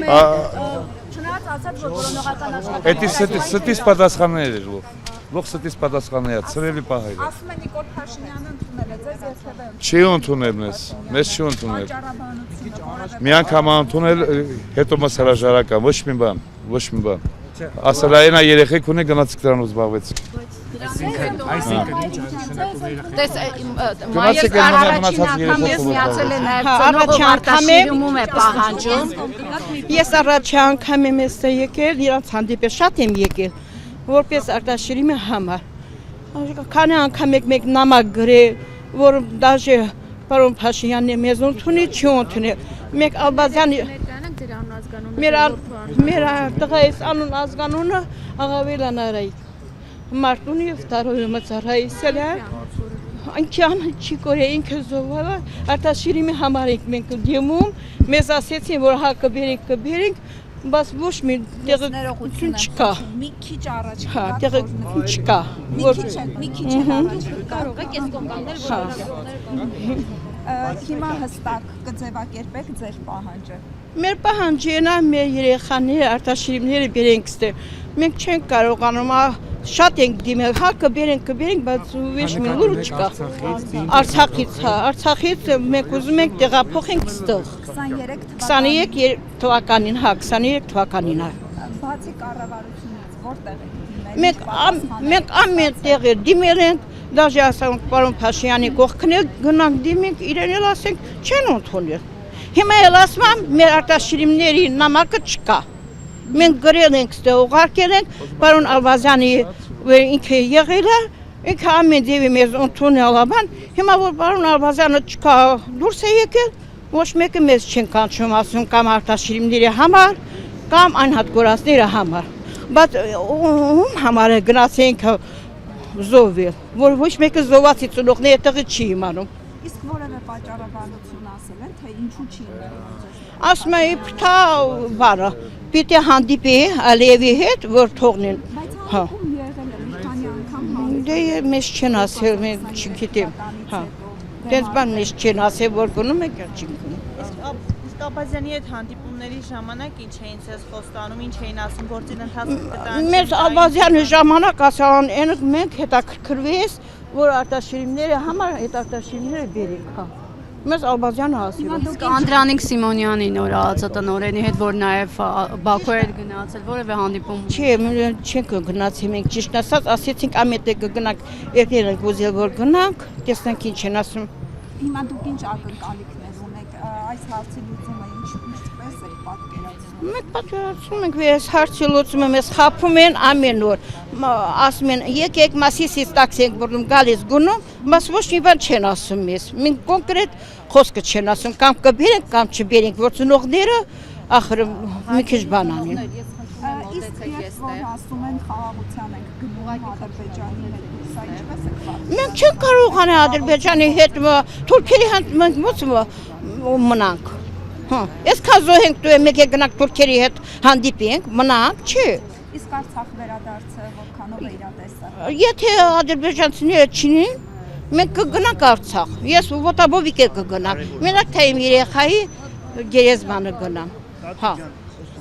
Չնայած ասած, որ որոնողական աշխատանք։ Էդի ստիս պատասխաններ էր լող։ Լող ստիս պատասխաններ, ծրելի պահել։ Ասում են Նիկոլ Փաշինյանը ընդունել է ձեզ երբևէ։ Չի ընդունել մեզ չի ընդունել։ Ճառաբանությունը Մի անգամ ընդունել, հետո մաս հրաժարական, ոչ մի բան։ Ասել այնա երեխեք ունի գնացիք դրանով զբաղվեց։ Տես մայրս առաջին անգամ ես միացել եմ ծնողով արտաշիրումում է պահանջում։ Ես առաջին անգամ եմ էստե եկել, իրանց հանդիպել շատ եմ եկել, որպես արտաշիրիմի համար։ Քանի անգամ մեկ նամակ գրել, որ դաժե պարոն Փաշինյանն է մեզ ընդունի, չի ընդունել։ Մեկ Ալբազյանի մեր տղայիս անուն ազգանունը Աղավելան Արայիկ։ Մարտունի վտարոյը մծարայի սելյար, անքյան չի կորե ինքը զովալը, արտաշիրիմի համար ենք մենք դիմում, մեզ ասեցին, որ հա կբերենք, բայց ոչ մի տեղը չկա։ Մի քիչ առաջ տեղը չկա։ Մի քիչ առաջ կարող եք ես կողմանել, որ հիմա հստակ կձևակերպեք ձեր պահանջը։ Մեր պահանջը նա մեր երեխաները արտաշիրիմները բերենք ստե։ Մենք չենք կարողանում, շատ ենք դիմել, հա կբերենք, բայց ոչ մի լուր չկա։ Արցախից մենք ուզում ենք տեղափոխենք ստեղ։ 23 թվականին, հա, 23 թվականին, հա։ Բացի կառավարությունից որտեղ եք Մենք ամեն տեղ դիմել ենք, դաժե ասենք պարոն Փաշինյանի կողքն գնանք դիմենք, իրեն էլ ասենք չեն ընդունել։ Հիմա էլ ասում եմ, մեր արտաշիրիմների նամակը չկա։ Մենք գրել ենք, ուղարկել ենք, պարոն Ալբազյանի ինքը եղել է, ինքը ամեն դեպի մեզ ընդունել է բան, հիմա որ պարոն Ալբազյանը չկա, դուրս է եկել, ոչ մեկը մեզ չեն կանչում, ասում կամ արտաշիրիմների համար, կամ այն հատկորածների համար։ Բայց ում համար է գնացենք զոհվել, որ ոչ մեկը զոհվածի ծնողների տեղը չի իմանում։ Իսկ որևէ պատճառաբանություն ասել են, թե ինչու չի իմանում։ Ասում է փթա բանը, պիտի հանդիպի Ալիևի հետ, որ թողնեն։ Բայց հանդիպում եղել է մի քանի անգամ։ Դե մեզ չեն ասել, մենք չգիտեմ։ Հա։ Դες բան մեզ չեն ասել, որ գնում եք, չգիտեմ։ Իսկ Ալբազյանի հետ հանդիպումների ժամանակ ինչ էին ցես խոստանում, ինչ էին ասում, գործին ընթացքում կտան։ Մեզ Ալբազյանի ժամանակ ասան, մենք հետաքրքրվեց, որ արտաշիրիմները համար հետարտաշիրիմները բերենք, հա։ Մեզ Ալբազյանը ասել։ Իսկ Անդրանիկ Սիմոնյանին նոր ԱԱԾՏ-նորենի հետ, որ նաև Բաքու էր գնացել, որևէ հանդիպում։ Չէ, չենք գնացել մենք, ճիշտ ասած, ասեցինք ամենտեղ կգնանք, եկել ենք ուզել որ գնանք, տեսնենք ինչ են ասում։ Հիմա դուք ինչ ակնկալիքներ ունեք այս հարցի լուծումը ինչպես եք պատկերացնում։ Մենք պատկերացնում ենք, այս հարցի լուծումը մեզ խաբում են ամեն օր, ասում են եկեք Մասիսից տաքսի ենք բռնում գալիս գնում, բայց ոչ մի բան չեն ասում մեզ, մենք կոնկրետ խոսքը չեն ասում, կամ կբերենք, կամ չբերենք, որ ծնողները ախր մի քիչ բան անեն։ Իսկ երբ որ ասում են խաղաղության ենք գնում Ադրբեջանի հետ, սա ինչպես եք պատկերացնում։ Մենք չենք կարողանա Ադրբեջանի հետ թուրքերի հետ մենք ո՞ց մնանք։ Հա, այսքան զոհենք դու մեկ գնանք թուրքերի հետ հանդիպենք, մնանք, չի։ Իսկ Արցախ վերադարձը որքանով է իրատեսը։ Եթե ադրբեջանցիները չինին, մենք կգնանք Արցախ։ Ես ոտաբովիկ կգնամ։ Մենակ թե իմ երեխայի գերեզմանը գնամ։ Հա։